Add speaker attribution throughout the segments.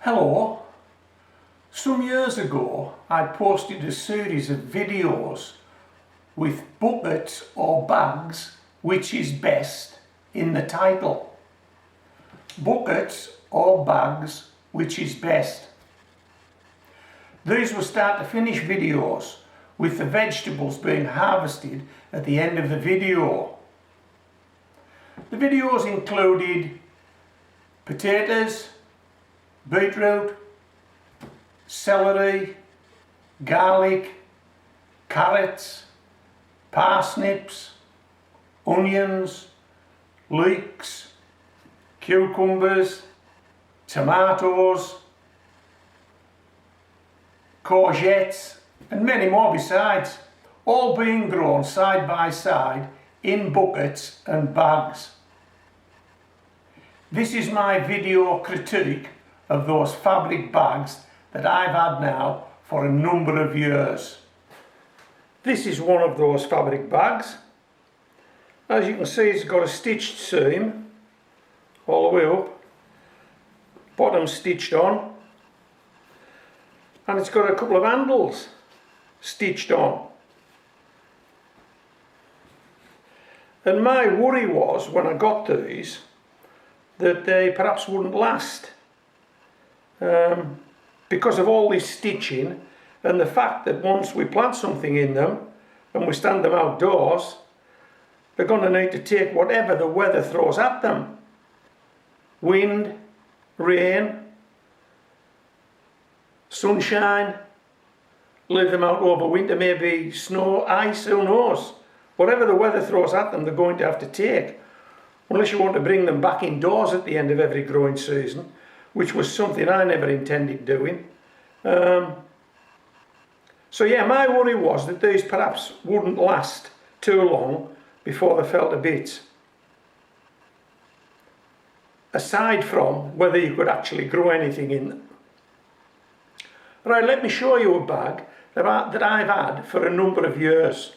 Speaker 1: Hello. Some years ago I posted a series of videos with buckets or bags, which is best, in the title. Buckets or bags, which is best. These were start to finish videos with the vegetables being harvested at the end of the video. The videos included potatoes, beetroot, celery, garlic, carrots, parsnips, onions, leeks, cucumbers, tomatoes, courgettes and many more besides, all being grown side by side in buckets and bags. This is my video critique of those fabric bags that I've had now for a number of years. This is one of those fabric bags. As you can see, it's got a stitched seam all the way up, bottom stitched on, and it's got a couple of handles stitched on. And my worry was, when I got these, that they perhaps wouldn't last because of all this stitching and the fact that once we plant something in them and we stand them outdoors, they're going to need to take whatever the weather throws at them. Wind, rain, sunshine, leave them out over winter, maybe snow, ice, who knows. Whatever the weather throws at them, they're going to have to take. Unless you want to bring them back indoors at the end of every growing season, which was something I never intended doing. So yeah, my worry was that these perhaps wouldn't last too long before they fell to bits. Aside from whether you could actually grow anything in them. Right, let me show you a bag that I've had for a number of years.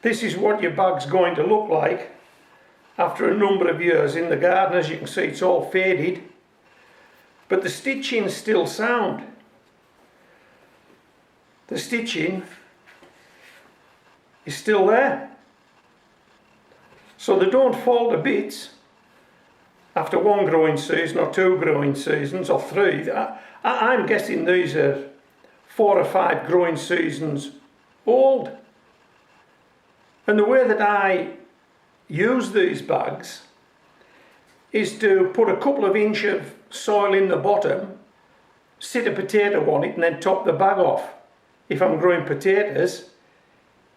Speaker 1: This is what your bag's going to look like after a number of years in the garden. As you can see, it's all faded, but the stitching's still sound. The stitching is still there, so they don't fall to bits after one growing season or two growing seasons or three. I'm guessing these are 4 or 5 growing seasons old. And the way that I use these bags is to put a couple of inches of soil in the bottom, sit a potato on it and then top the bag off. If I'm growing potatoes,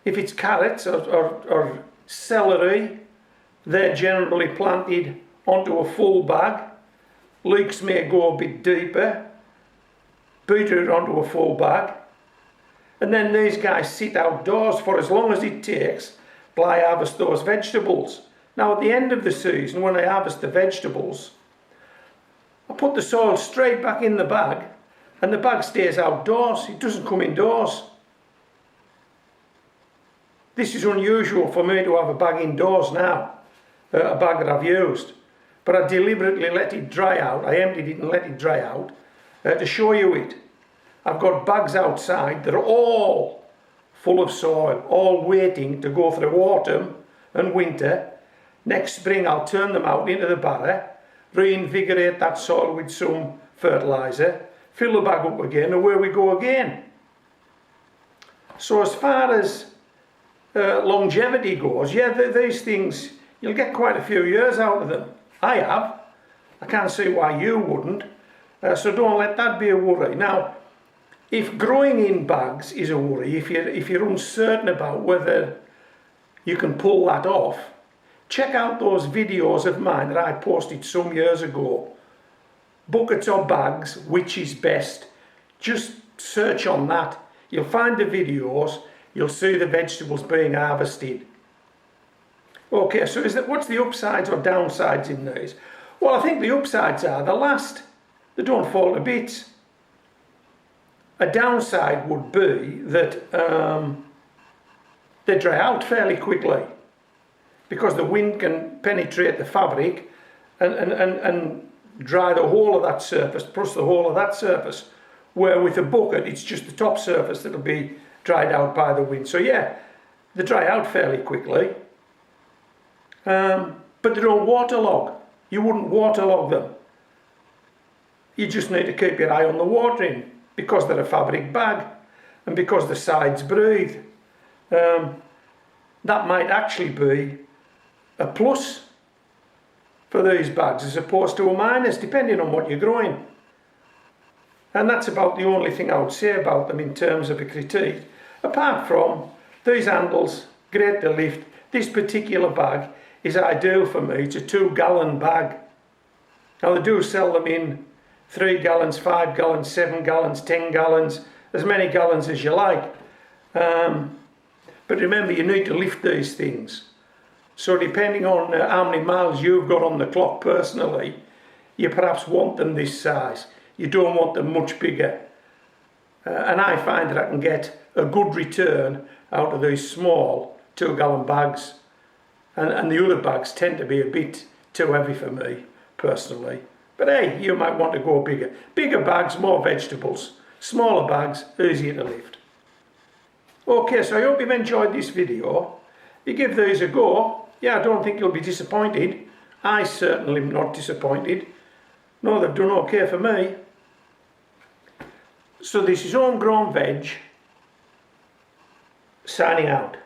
Speaker 1: if it's carrots or celery, they're generally planted onto a full bag. Leeks may go a bit deeper, beetroot onto a full bag. And then these guys sit outdoors for as long as it takes till I harvest those vegetables. Now at the end of the season, when I harvest the vegetables, I put the soil straight back in the bag and the bag stays outdoors, it doesn't come indoors. This is unusual for me to have a bag indoors now, a bag that I've used. But I deliberately let it dry out, I emptied it and let it dry out to show you it. I've got bags outside that are all full of soil, all waiting to go through autumn and winter. Next spring I'll turn them out into the barrow, reinvigorate that soil with some fertiliser, fill the bag up again, and away we go again. So as far as longevity goes, yeah, these things, you'll get quite a few years out of them. I have. I can't see why you wouldn't. So don't let that be a worry. Now, if growing in bags is a worry, if you're uncertain about whether you can pull that off, check out those videos of mine that I posted some years ago. Buckets or bags, which is best? Just search on that. You'll find the videos, you'll see the vegetables being harvested. Okay, so what's the upsides or downsides in these? Well, I think the upsides are they last. They don't fall to bits. A downside would be that they dry out fairly quickly. because the wind can penetrate the fabric and dry the whole of that surface, plus the whole of that surface, where with a bucket it's just the top surface that'll be dried out by the wind. So yeah, they dry out fairly quickly, but they don't waterlog. You wouldn't waterlog them. You just need to keep your eye on the watering, because they're a fabric bag and because the sides breathe. That might actually be a plus for these bags as opposed to a minus, depending on what you're growing. And that's about the only thing I would say about them in terms of a critique, apart from these handles, great to lift. This particular bag is ideal for me. It's a 2-gallon bag. Now they do sell them in 3 gallons, 5 gallons, 7 gallons, 10 gallons, as many gallons as you like. But remember, you need to lift these things. So depending on how many miles you've got on the clock personally, you perhaps want them this size. You don't want them much bigger. And I find that I can get a good return out of these small 2-gallon bags. And the other bags tend to be a bit too heavy for me personally. But hey, you might want to go bigger. Bigger bags, more vegetables. Smaller bags, easier to lift. Okay, so I hope you've enjoyed this video. You give these a go. Yeah, I don't think you'll be disappointed. I certainly am not disappointed. No, they've done okay for me. So this is Homegrown Veg, signing out.